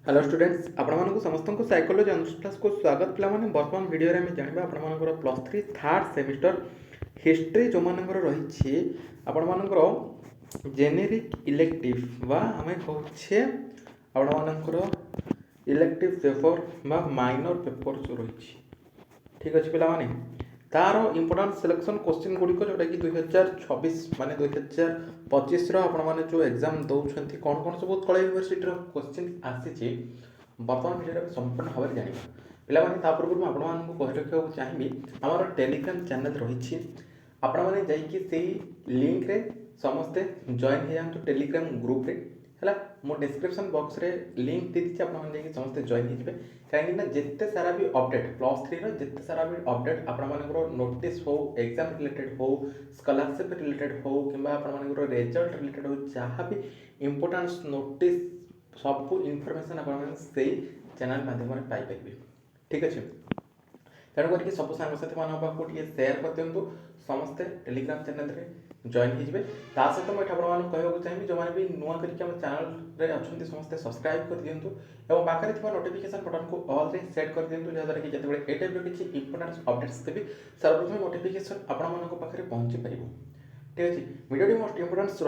Hello students आपण समस्त को साइकोलॉजी ऑनर्स क्लास को स्वागत पे बर्तमान वीडियो रे आम जाना आपर plus three third semester history जो मानकर रही आपण मानकर जेनेरिक इलेक्टिव बा आम कहे आपण इलेक्टिव पेपर बा माइनर पेपर जो रही ठीक अच्छे पे तार इंपोर्टाट सिलेक्शन क्वेश्चन गुड़िक जोटा कि 2026 माने 2025 मैंने जो एग्जाम दौरान कौन कौन सब कला यूनिवर्सिटी क्वेश्चन आसी बर्तमान भिडियो संपूर्ण भाव में जाना पे पूर्व मुझे आपको कही रखा चाहिए आमर टेलीग्राम चैनल रही आपण मैंने जाकि लिंक रे समस्ते जॉइन हो जातु टेलीग्राम ग्रुप रे है मो डिस्क्रिप्शन बॉक्स रे लिंक दे दीजिए आप समस्ते जॉइन हो कहीं जिते सारा भी अपडेट प्लस थ्री जिते सारा भी अपडेट आपर नोटिस हो एग्जाम रिलेटेड हो स्कॉलरशिप रिलेटेड हो कि रिजल्ट रिलेटेड हो जहाँ भी इम्पोर्टान्स नोटिस सब इनफॉरमेशन आप चैनल माध्यम पाइपर ठीक अच्छे तेणुक सब सांगसाथी मान पाक सेयार कर दिंतु समस्ते टेलीग्राम चैनल रे जॉइन हो सहित मुझे आपको कहूँ चाहिए जो मैंने भी नुआ करके चैनल रे अच्छे समस्ते सब्सक्राइब कर दिंतु और पाखे नोटिफिकेशन बटन को ऑल रे सेट कर दिंतु जहाँद्वारा कि जिते ए टाइप किसी इंपोर्टाट अपडेट्स देवी सर्वप्रथम नोटिफिकेशन आपंकर पहुँची पार ठीक अच्छे वीडियो मोस्ट इंपोर्टान्स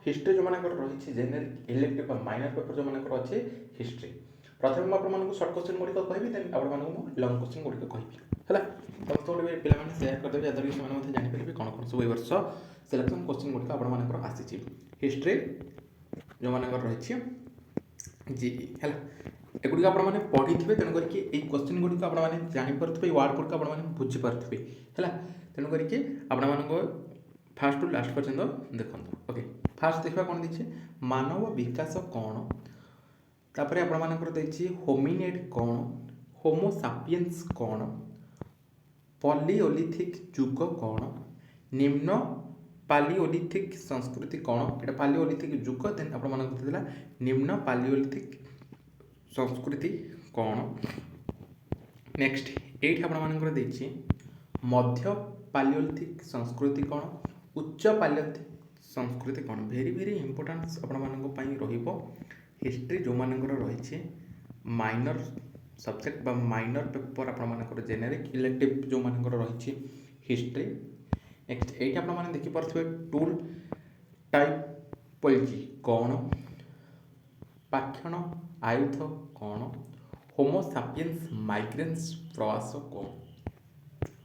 हिस्ट्री जो मैंने रही जेनेरिक इलेक्टिव माइनर पेपर जो मैंने अच्छे हिस्ट्री प्रथम मुझे सर्ट क्वेश्चन गुड़िक कहि देन आप लंग क्वेश्चन गुड़िक कहि है समस्त गोटे पे सेयार करदेवे जहाँद्वारा कि से जानीपारे कौन कौन सब वर्ष सिलेक्शन क्वेश्चन गुड़िक आपर आसी हिस्ट्री जो मान रही जीई है एगुड़ी आपने पढ़ी थे तेणुक क्वेश्चन गुड़िक आपने जापे वार्ड गुड़िक आपने बुझीपारे है तेणुक आपण फास्ट टू लास्ट पर्यटन देखो ओके फास्ट देखा कौन देखिए मानव विकास कौन तापर आपंकर होमिनेड कौन होमो सापियंस कौन पॉलिओलिथिक युग कौन निम्न पालिओलिथिक संस्कृति कौन यहाँ पालिओलिथिक युग देन आपला निम्न पालिओलिथिक संस्कृति कौन नेक्स्ट ये आपंकर मध्य पालिओलिथिक संस्कृति कौन उच्च पालिओलिथिक संस्कृति कौन भेरी भेरी इंपोर्टान्स आप हिस्ट्री जो मानकर रही माइनर सब्जेक्ट बा माइनर पेपर आपर जेनेरिक इलेक्टिव जो मानकर रही हिस्ट्री नेक्स्ट ये आपने देखिपे टूल टाइपोलॉजी कौन पाक्षण आयुध कौन होमो सापियंस माइग्रेंस प्रवास कौन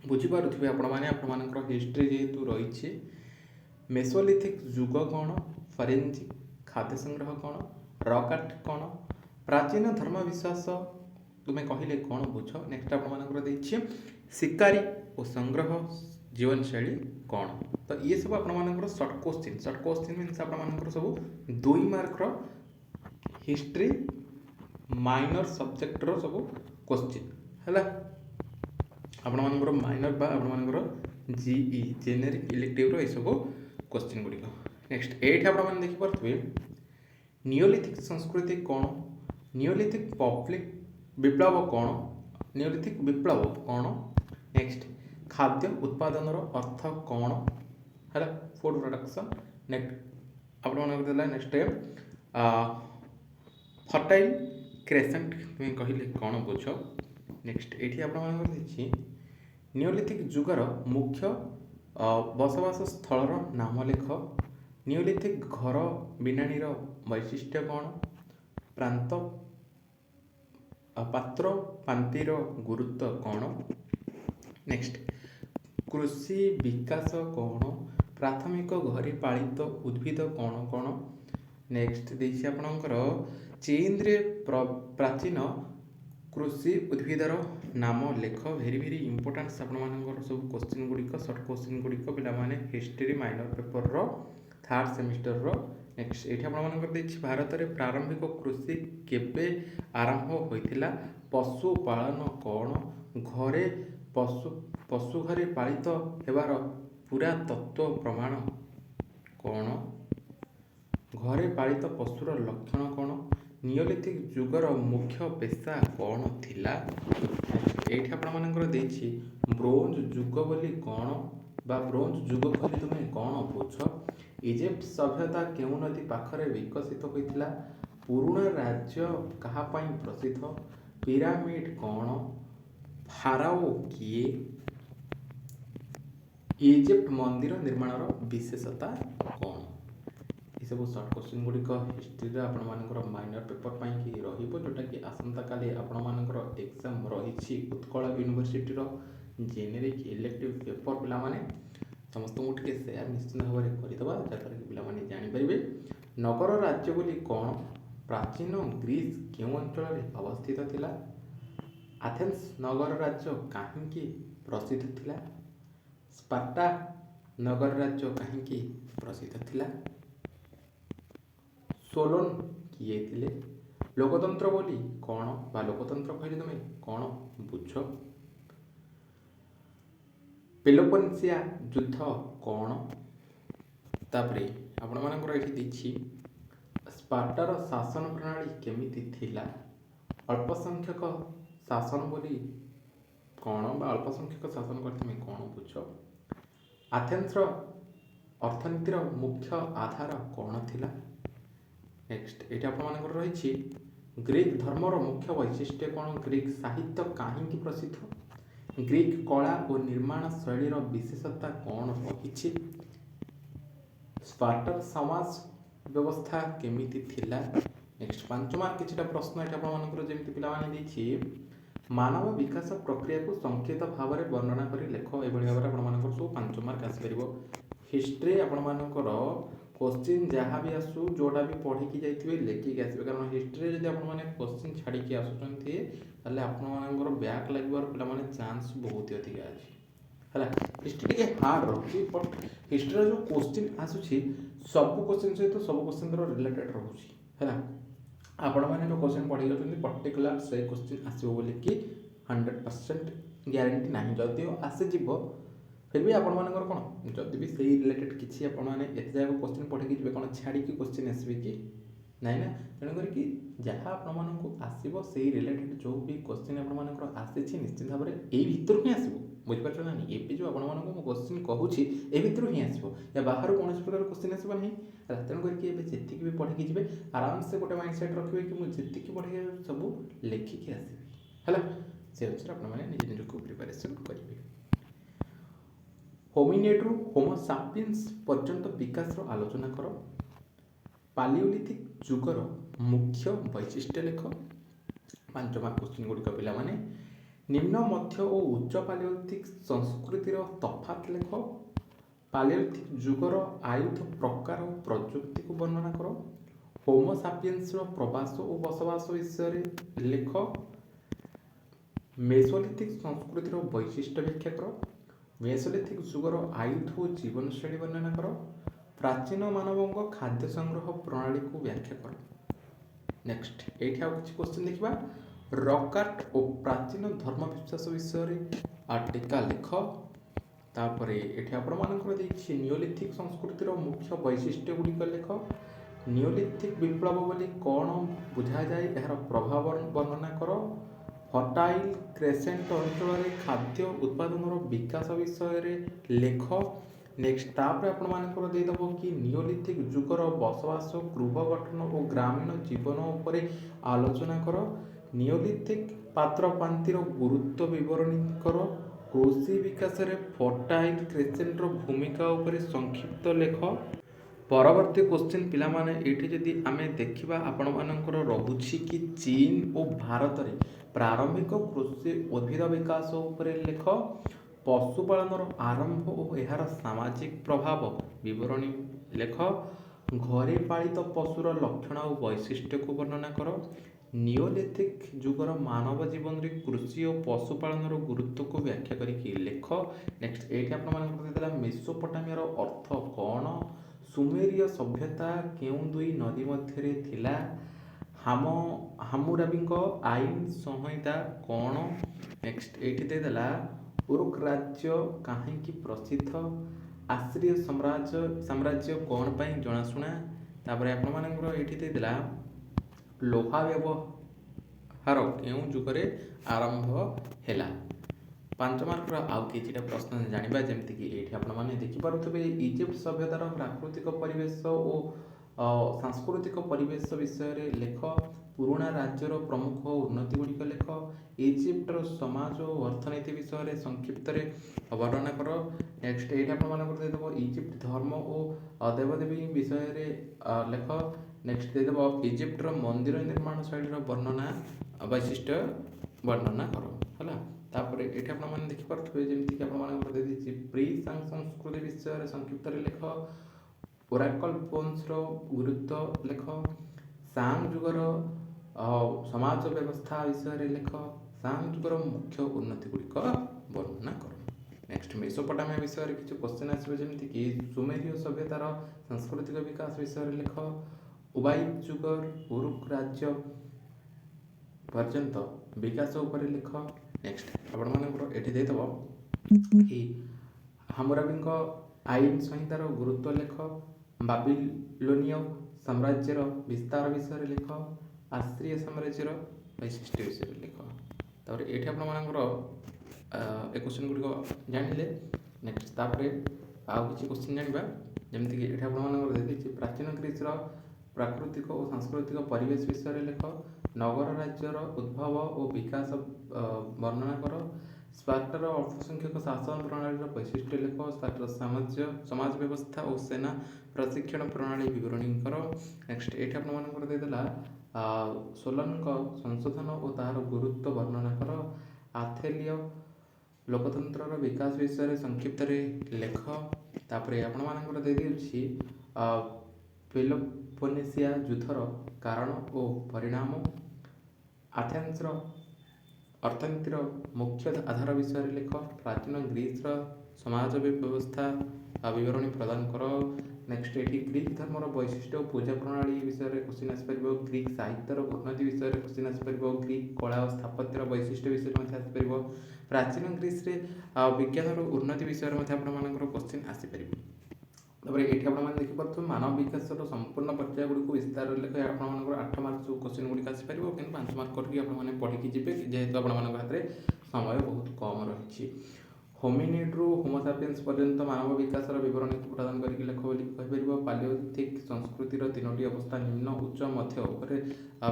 बुझीपारे आपंकर हिस्ट्री जेहेतु रही मेसोलिथिक युग कौन फरेन्सिक खाद्य संग्रह कौन रॉक आर्ट कौन प्राचीन धर्म विश्वास तुम्हें कहले कौन बुझ नेक्स्ट आपंकर शिकारी और संग्रह जीवन शैली कौन तो ये सब आपर सर्ट क्वेश्चन मीनस आपर सब 2 मार्क हिस्ट्री माइनर सब्जेक्ट रो सब क्वेश्चन है आपर माइनर बा आपर जीई जेनेरिक इलेक्टिव रो सब क्वेश्चन गुड़िक नेक्स्ट एट आप देखिपे नियोलिथिक संस्कृति कौन नियोलिथिक पब्लिक विप्लव कौन नियोलिथिक विप्लव कौन नेक्स्ट खाद्य उत्पादन अर्थ कौन है फूड प्रोडक्शन नेक्स्ट आप नेक्स्ट फर्टाइल क्रेसेंट तुम्हें कहले कौन बुझ नेक्स्ट ये आप नियोलिथिक जुगर मुख्य बसवास स्थल नाम लेख नियोलिथिक घर बिनाणी वैशिष्ट्य कौन प्रांत पात्र पांतिर गुरुत्व कौन नेक्स्ट कृषि विकास कौन प्राथमिक घरे पालित उद्भिद कौन कौन नेक्स्ट देखिए आपणकर चीन रे प्राचीन कृषि उद्भिदर नाम लेख भेरी भेरी इंपोर्टान्स आपर सब क्वेश्चन गुड़िक सर्ट क्वेश्चन गुड़िक पे हिस्ट्री माइनर पेपर रो थर्ड सेमिस्टर रो नेक्स्ट ये आपंकर भारत में प्रारंभिक कृषि केबे आरंभ होइथिला पशु पालन कौन घरे पशु घरे पालित हेबार पूरा तत्व प्रमाण कौन घरे पालित पशुर लक्षण कौन नियोलिथिक युगर मुख्य पेशा कौन थिला ये आपंकर ब्रोंज युग बोली कौन बा ब्रोंज युग कहले तुम्हें कौन बुझ इजिप्ट सभ्यता केउ नदी पाखरे विकसित होइथिला ପୁରୁଣା ରାଜ୍ୟ କାହା ପାଇଁ ପ୍ରସିଦ୍ଧ, ପିରାମିଡ୍ କ'ଣ, ଫାରାଓ କିଏ, ଇଜିପ୍ଟ ମନ୍ଦିର ନିର୍ମାଣର ବିଶେଷତା କ'ଣ। ଏସବୁ ସର୍ଟ କୋଶ୍ଚିନ୍ ଗୁଡ଼ିକ ହିଷ୍ଟ୍ରିରେ ଆପଣମାନଙ୍କର ମାଇନର ପେପର ପାଇଁକି ରହିବ, ଯେଉଁଟାକି ଆସନ୍ତାକାଲି ଆପଣମାନଙ୍କର ଏକ୍ଜାମ୍ ରହିଛି ଉତ୍କଳ ୟୁନିଭର୍ସିଟିର ଜେନେରିକ୍ ଇଲେକ୍ଟିଭ୍ ପେପର। ପିଲାମାନେ ସମସ୍ତଙ୍କୁ ଟିକେ ସେୟାର ନିଶ୍ଚିତ ଭାବରେ କରିଦେବା, ଯାହାଦ୍ୱାରା କି ପିଲାମାନେ ଜାଣିପାରିବେ। ନଗର ରାଜ୍ୟ ବୋଲି କ'ଣ, ପ୍ରାଚୀନ ଗ୍ରୀସ୍ କେଉଁ ଅଞ୍ଚଳରେ ଅବସ୍ଥିତ ଥିଲା, ଆଥେନ୍ସ ନଗର ରାଜ୍ୟ କାହିଁକି ପ୍ରସିଦ୍ଧ ଥିଲା, ସ୍ପାର୍ଟା ନଗର ରାଜ୍ୟ କାହିଁକି ପ୍ରସିଦ୍ଧ ଥିଲା, ସୋଲୋନ୍ କିଏ ଥିଲେ, ଲୋକତନ୍ତ୍ର ବୋଲି କ'ଣ ବା ଲୋକତନ୍ତ୍ର କହିଲେ ତୁମେ କ'ଣ ବୁଝ, ପେଲୋପନେସିଆ ଯୁଦ୍ଧ କ'ଣ। ତାପରେ ଆପଣମାନଙ୍କର ଏଠି ଦେଇଛି ସ୍ପାର୍ଟାର ଶାସନ ପ୍ରଣାଳୀ କେମିତି ଥିଲା, ଅଳ୍ପ ସଂଖ୍ୟକ ଶାସନ ବୋଲି କ'ଣ ବା ଅଳ୍ପ ସଂଖ୍ୟକ ଶାସନ କରି ତୁମେ କ'ଣ ବୁଝ, ଆଥେନ୍ସର ଅର୍ଥନୀତିର ମୁଖ୍ୟ ଆଧାର କ'ଣ ଥିଲା। ନେକ୍ସଟ ଏଇଠି ଆପଣମାନଙ୍କର ରହିଛି ଗ୍ରୀକ୍ ଧର୍ମର ମୁଖ୍ୟ ବୈଶିଷ୍ଟ୍ୟ କ'ଣ, ଗ୍ରୀକ୍ ସାହିତ୍ୟ କାହିଁକି ପ୍ରସିଦ୍ଧ, ଗ୍ରୀକ୍ କଳା ଓ ନିର୍ମାଣ ଶୈଳୀର ବିଶେଷତା କ'ଣ ରହିଛି, ସ୍ପାର୍ଟାର ସମାଜ ବ୍ୟବସ୍ଥା କେମିତି ଥିଲା। ନେକ୍ସଟ 5 ମାର୍କ କିଛିଟା ପ୍ରଶ୍ନ ଏଠି ଆପଣମାନଙ୍କର ଯେମିତି ପିଲାମାନେ ଦେଇଛି ମାନବ ବିକାଶ ପ୍ରକ୍ରିୟାକୁ ସଂକ୍ଷିପ୍ତ ଭାବରେ ବର୍ଣ୍ଣନା କରି ଲେଖ। ଏଭଳି ଭାବରେ ଆପଣମାନଙ୍କର ସବୁ 5 ମାର୍କ ଆସିପାରିବ। ହିଷ୍ଟ୍ରି ଆପଣମାନଙ୍କର କୋଶ୍ଚିନ୍ ଯାହା ବି ଆସୁ ଯେଉଁଟା ବି ପଢ଼ିକି ଯାଇଥିବେ ଲେଖିକି ଆସିବେ, କାରଣ ହିଷ୍ଟ୍ରିରେ ଯଦି ଆପଣମାନେ କୋଶ୍ଚିନ୍ ଛାଡ଼ିକି ଆସୁଛନ୍ତି ତାହେଲେ ଆପଣମାନଙ୍କର ବ୍ୟାକ୍ ଲାଗିବାର ପିଲାମାନେ ଚାନ୍ସ ବହୁତ ଅଧିକା ଅଛି ହେଲା। ହିଷ୍ଟ୍ରି ଟିକେ ହାର୍ଡ଼ ରହୁଛି, ବଟ୍ ହିଷ୍ଟ୍ରିର ଯେଉଁ କୋଶ୍ଚିନ୍ ଆସୁଛି ସବୁ କୋଶ୍ଚିନ୍ ସହିତ ସବୁ କୋଶ୍ଚିନ୍ର ରିଲେଟେଡ଼ ରହୁଛି ହେଲା। ଆପଣମାନେ ଯେଉଁ କୋଶ୍ଚିନ୍ ପଢ଼ି ଯାଉଛନ୍ତି ପର୍ଟିକୁଲାର ସେଇ କୋଶ୍ଚିନ୍ ଆସିବ ବୋଲିକି 100% ଗ୍ୟାରେଣ୍ଟି ନାହିଁ, ଯଦିଓ ଆସିଯିବ ଫିର୍ ବି ଆପଣମାନଙ୍କର କ'ଣ ଯଦି ବି ସେଇ ରିଲେଟେଡ଼ କିଛି ଆପଣମାନେ ଏତେ ଯାକ କୋଶ୍ଚିନ୍ ପଢ଼ିକି ଯିବେ କ'ଣ ଛାଡ଼ିକି କୋଶ୍ଚିନ୍ ଆସିବେ କି ନାଇଁ ନା। ତେଣୁକରିକି ଯାହା ଆପଣମାନଙ୍କୁ ଆସିବ ସେଇ ରିଲେଟେଡ଼ ଯେଉଁ ବି କୋଶ୍ଚିନ୍ ଆପଣମାନଙ୍କର ଆସିଛି ନିଶ୍ଚିତ ଭାବରେ ଏଇ ଭିତରୁ ହିଁ ଆସିବ, ବୁଝିପାରୁଛ ନା ନାହିଁ। ଏବେ ଯେଉଁ ଆପଣମାନଙ୍କୁ ମୁଁ କୋଶ୍ଚିନ୍ କହୁଛି ଏ ଭିତରୁ ହିଁ ଆସିବ, ୟା ବାହାରୁ କୌଣସି ପ୍ରକାର କୋଶ୍ଚିନ୍ ଆସିବ ନାହିଁ ହେଲା। ତେଣୁକରିକି ଏବେ ଯେତିକି ବି ପଢ଼ିକି ଯିବେ ଆରାମସେ ଗୋଟେ ମାଇଣ୍ଡ ସେଟ୍ ରଖିବେ କି ମୁଁ ଯେତିକି ପଢ଼ିକି ସବୁ ଲେଖିକି ଆସିବି ହେଲା। ସେ ଅନୁସାରେ ଆପଣମାନେ ନିଜେ ନିଜକୁ ପ୍ରିପାରେସନ୍ କରିବେ। ହୋମିନିଡ୍ରୁ ହୋମୋ ସାପିଏନ୍ସ ପର୍ଯ୍ୟନ୍ତ ବିକାଶର ଆଲୋଚନା କର, ପାଲିଓଲିଥିକ୍ ଯୁଗର ମୁଖ୍ୟ ବୈଶିଷ୍ଟ୍ୟ ଲେଖ। 5 ମାର୍କ କୋଶ୍ଚିନ୍ ଗୁଡ଼ିକ ପିଲାମାନେ ନିମ୍ନ ମଧ୍ୟ ଓ ଉଚ୍ଚ ପାଲିଓଲିଥିକ୍ ସଂସ୍କୃତିର ତଫାତ୍ ଲେଖ, ପାଲିଓଲିଥିକ୍ ଯୁଗର ଆୟୁଧ ପ୍ରକାର ଓ ପ୍ରଯୁକ୍ତିକୁ ବର୍ଣ୍ଣନା କର, ହୋମୋ ସାପିଏନ୍ସର ପ୍ରବାସ ଓ ବସବାସ ବିଷୟରେ ଲେଖ, ମେସୋଲିଥିକ୍ ସଂସ୍କୃତିର ବୈଶିଷ୍ଟ୍ୟ ବ୍ୟାଖ୍ୟା କର, ମେସୋଲିଥିକ୍ ଯୁଗର ଆୟୁଧ ଓ ଜୀବନଶୈଳୀ ବର୍ଣ୍ଣନା କର, ପ୍ରାଚୀନ ମାନବଙ୍କ ଖାଦ୍ୟ ସଂଗ୍ରହ ପ୍ରଣାଳୀକୁ ବ୍ୟାଖ୍ୟା କର। ନେକ୍ସଟ ଏଇଠି ଆଉ କିଛି କୋଶ୍ଚିନ୍ ଦେଖିବା, ରକ୍ ଆର୍ଟ ଓ ପ୍ରାଚୀନ ଧର୍ମ ବିଶ୍ୱାସ ବିଷୟରେ ଟୀକା ଲେଖ। ତାପରେ ଏଠି ଆପଣମାନଙ୍କର ଦେଇଛି ନିଓଲିଥିକ୍ ସଂସ୍କୃତିର ମୁଖ୍ୟ ବୈଶିଷ୍ଟ୍ୟ ଗୁଡ଼ିକ ଲେଖ, ନିଓଲିଥିକ୍ ବିପ୍ଳବ ବୋଲି କ'ଣ ବୁଝାଯାଏ, ଏହାର ପ୍ରଭାବ ବର୍ଣ୍ଣନା କର, ଫର୍ଟାଇଲ୍ କ୍ରେସେଣ୍ଟ ଅଞ୍ଚଳରେ ଖାଦ୍ୟ ଉତ୍ପାଦନର ବିକାଶ ବିଷୟରେ ଲେଖ। ନେକ୍ସଟ ତାପରେ ଆପଣମାନଙ୍କର ଦେଇଦେବ କି ନିଓଲିଥିକ୍ ଯୁଗର ବସବାସ, ଗୃହ ଗଠନ ଓ ଗ୍ରାମୀଣ ଜୀବନ ଉପରେ ଆଲୋଚନା କର, ନିଓଲିଥିକ୍ ପାତ୍ରପାନ୍ତିର ଗୁରୁତ୍ୱ ବିବରଣୀ କର, କୃଷି ବିକାଶରେ ଫର୍ଟାଇଲ୍ କ୍ରେସେଣ୍ଟର ଭୂମିକା ଉପରେ ସଂକ୍ଷିପ୍ତ ଲେଖ। ପରବର୍ତ୍ତୀ କୋଶ୍ଚିନ୍ ପିଲାମାନେ ଏଇଠି ଯଦି ଆମେ ଦେଖିବା ଆପଣମାନଙ୍କର ରହୁଛି କି ଚୀନ ଓ ଭାରତରେ ପ୍ରାରମ୍ଭିକ କୃଷି ଉଦ୍ଭିଦ ବିକାଶ ଉପରେ ଲେଖ, ପଶୁପାଳନର ଆରମ୍ଭ ଓ ଏହାର ସାମାଜିକ ପ୍ରଭାବ ବିବରଣୀ ଲେଖ, ଘରେ ପାଳିତ ପଶୁର ଲକ୍ଷଣ ଓ ବୈଶିଷ୍ଟ୍ୟକୁ ବର୍ଣ୍ଣନା କର, ନିଓଲିଥିକ୍ ଯୁଗର ମାନବ ଜୀବନରେ କୃଷି ଓ ପଶୁପାଳନର ଗୁରୁତ୍ୱକୁ ବ୍ୟାଖ୍ୟା କରିକି ଲେଖ। ନେକ୍ସଟ ଏଇଠି ଆପଣମାନଙ୍କର ଦେଇଥିଲା ମେସୋପୋଟାମିଆର ଅର୍ଥ କ'ଣ, ସୁମେରୀୟ ସଭ୍ୟତା କେଉଁ ଦୁଇ ନଦୀ ମଧ୍ୟରେ ଥିଲା, ହାମୁରାବିଙ୍କ ଆଇନ ସଂହିତା କ'ଣ। ନେକ୍ସଟ ଏଇଠି ଦେଇଦେଲା ଉରୁକ୍ ରାଜ୍ୟ କାହିଁକି ପ୍ରସିଦ୍ଧ, ଆଶ୍ରୀୟ ସାମ୍ରାଜ୍ୟ କ'ଣ ପାଇଁ ଜଣାଶୁଣା। ତାପରେ ଆପଣମାନଙ୍କର ଏଇଠି ଦେଇଦେଲା ଲୋହା ବ୍ୟବହାର କେଉଁ ଯୁଗରେ ଆରମ୍ଭ ହେଲା। 5 ମାର୍କର ଆଉ କିଛିଟା ପ୍ରଶ୍ନ ଜାଣିବା, ଯେମିତିକି ଏଇଠି ଆପଣମାନେ ଦେଖିପାରୁଥିବେ ଇଜିପ୍ଟ ସଭ୍ୟତାର ପ୍ରାକୃତିକ ପରିବେଶ ଓ सांस्कृतिक परिवेश विषय लेख पुराणा राज्यर प्रमुख उन्नति गुड़िक लेख इजिप्टर समाज और अर्थनीति विषय संक्षिप्त वर्णना कर। नेक्स्ट ये देदेव इजिप्ट धर्म और देवदेवी विषय लेख। नेक्स्ट देदेव इजिप्टर मंदिर निर्माण शैली वर्णना वैशिष्ट्य वर्णना कर है। तापर ये आपने देखिपे जमीक आपड़ी प्री संस्कृति विषय संक्षिप्त लेख ओराकल बोन्स गुरुत्व लेख सांग जुगर समाज व्यवस्था विषय लेख सांग जुगर मुख्य उन्नति गुड़िक वर्णना कर। नेक्स्ट मेसोपोटामिया विषय किसी क्वेश्चन आसवे जमीक सुमेरीय सभ्यतार सांस्कृतिक विकास विषय लेख उबाइद जुगर उरुक राज्य पर्यंत विकास उपर लेख। नेक्स्ट आपठी देदेव कि हामुराबी आईन संहितार गुरुत्व लेख बाबिलोनीय साम्राज्यर विस्तार विषय लेख आश्रीय साम्राज्यर वैशिष्ट्य विषय लेख। तापर ये क्वेश्चन गुड़िक जानिले। नेक्स्ट तापर आउ किसी क्वेश्चन जाना जमीक ये आपड़ी प्राचीन ग्रीसर प्राकृतिक और सांस्कृतिक परिवेश विषय लेख नगर राज्यर उद्भव और विकास वर्णना कर। स्पार्टार अर्थसंख्यक शासन प्रणाली वैशिष्ट्य लेख स्पार्टार समाज व्यवस्था और सेना प्रशिक्षण प्रणाली विवरणी कर। नेक्स्ट ये देदेला सोलन संशोधन और तार गुरुत्व वर्णना कर। आथेलिय लोकतंत्र विकास विषय संक्षिप्त लेख। तापर आपड़ देदेछि पेलोपोनेसिया युद्धर कारण और परिणाम आथेन्सर अर्थनीतिर मुख्य आधार विषय लेख प्राचीन ग्रीसर समाज व्यवस्था विवरणी प्रदान कर। नेक्स्ट ये ग्रीक धर्मर वैशिष्ट्य पूजा प्रणाली विषय क्वेश्चन आसपर। ग्रीक साहित्यर उन्नति विषय क्वेश्चन आसपर। ग्रीक कला और स्थापत्यर वैशिष्ट्य विषय आसपर। प्राचीन ग्रीस विज्ञान उन्नति विषय क्वेश्चन आसपर। तापर ये आपने देखिपे मानव विकास संपूर्ण पर्याय गुड़िक विस्तार लेख आप 8 मार्क क्वेश्चन गुड़िक आसपर कि 5 मार्क करके आपने पढ़ी जी जेहेतु आप हाथ में समय बहुत कम रही। होमिनिड्रु होमोसापियंस पर्यंत मानव विकास विवरणी प्रदान करके लेख कहीपर। पालियोलिथिक संस्कृतिर 3टी अवस्था निम्न उच्च मध्य उपर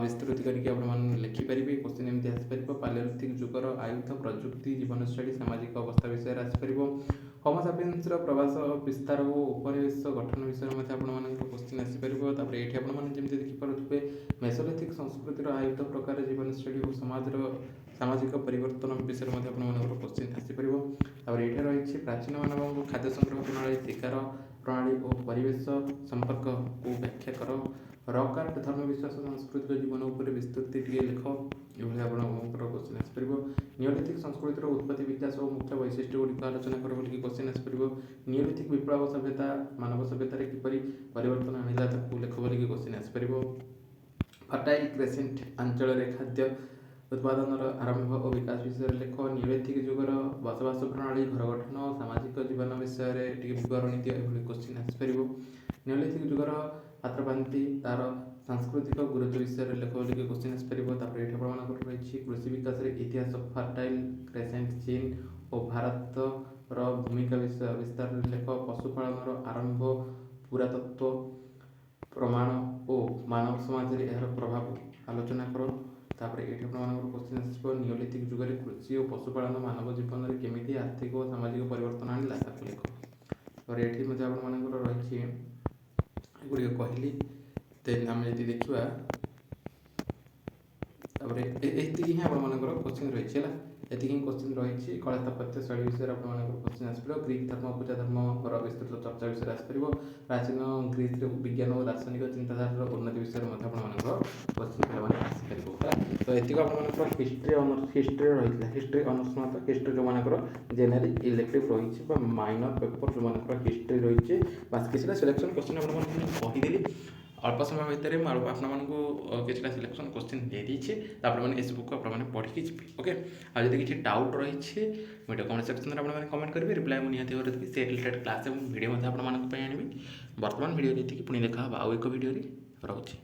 विस्तृत करके लिखिपारे। क्वेश्चन एमती आसपर पालियोलिथिक जुगर आयुध प्रजुक्ति जीवनशैली सामाजिक अवस्था विषय आसपर। होमोसापियंस प्रवास विस्तार और उपनिवेश गठन विषय क्वेश्चन आसपर। तापर ये आपने देखिपे मेसोलिथिक संस्कृतिर आयुध प्रकार जीवनशैली और सामाजिक परिवर्तन विषय क्वेश्चन आसपर। और ये रही प्राचीन मानव खाद्य संग्रह प्रणाली शिकार प्रणाली और परिवेश संपर्क को व्याख्या कर। रॉक आर्ट धर्म विश्वास सांस्कृतिक जीवन उपर विस्तृति लेख ये क्वेश्चन आसपर। नियोलिथिक संस्कृतिर उत्पत्ति विकास और मुख्य वैशिष्ट्य गुड़िक आलोचना कर क्वेश्चन आसपर। नियोलिथिक विप्लव सभ्यता मानव सभ्यतार किपरि परिवर्तन आनिला लेख बोलिक क्वेश्चन आसपर। फर्टाइल क्रेसेंट अंचल खाद्य उत्पादन आरंभ और विकास विषय लेख। नियोलिथिक जुगर बसवास प्रणाली घर गठन सामाजिक जीवन विषय विवरणी दिए क्वेश्चन आसपर। नियोलिथिक जुगर पात्रपांति तार सांस्कृतिक गुरुत्व विषय लेख बोलिक क्वेश्चन आसपर। तापर ये रही कृषि विकास इतिहास फर्टाइल क्रेसेंट चीन और भारत भूमिका विस्तार लेख। पशुपालन आरंभ पुरातत्व प्रमाण और मानव समाज यार प्रभाव आलोचना कर। तापर ये क्वेश्चन आसो नियोलिथिक जुगर कृषि और पशुपालन मानव जीवन में केमी आर्थिक और सामाजिक परिवर्तन आनिला लेख। और ये रही गुड़िक कहली देन आम जी देखा ये आपर क्वेश्चन रही है ये क्वेश्चन रही। कला स्थापत्य शैली विषय आप क्वेश्चन आसपर। ग्रीक धर्म पूजा धर्म विस्तृत चर्चा विषय आसपर। प्राचीन ग्रीस विज्ञान और रासायनिक चिंताधार उन्नति विषय क्वेश्चन आसपर। तो ये आप हिस्ट्री रही है हिस्ट्री ऑनर्स मत हिस्ट्री जो जेनेरिक इलेक्टिव रही माइनर पेपर जो हिस्ट्री रही बास किसी सिलेक्शन क्वेश्चन आपदेली अल्प समय भितर आपको किसी सिलेक्शन क्वेश्चन दे दीजिए इस बुक आपने पढ़ी जी। ओके आदि किसी डाउट रही वीडियो कमेंट सेक्शन में आपने कमेंट करेंगे रिप्लाई मुझे निहाती से रिलेटेड क्लास वीडियो आनी बर्तमान वीडियो ये पुणी देखा आउ एक वीडियो रोचे।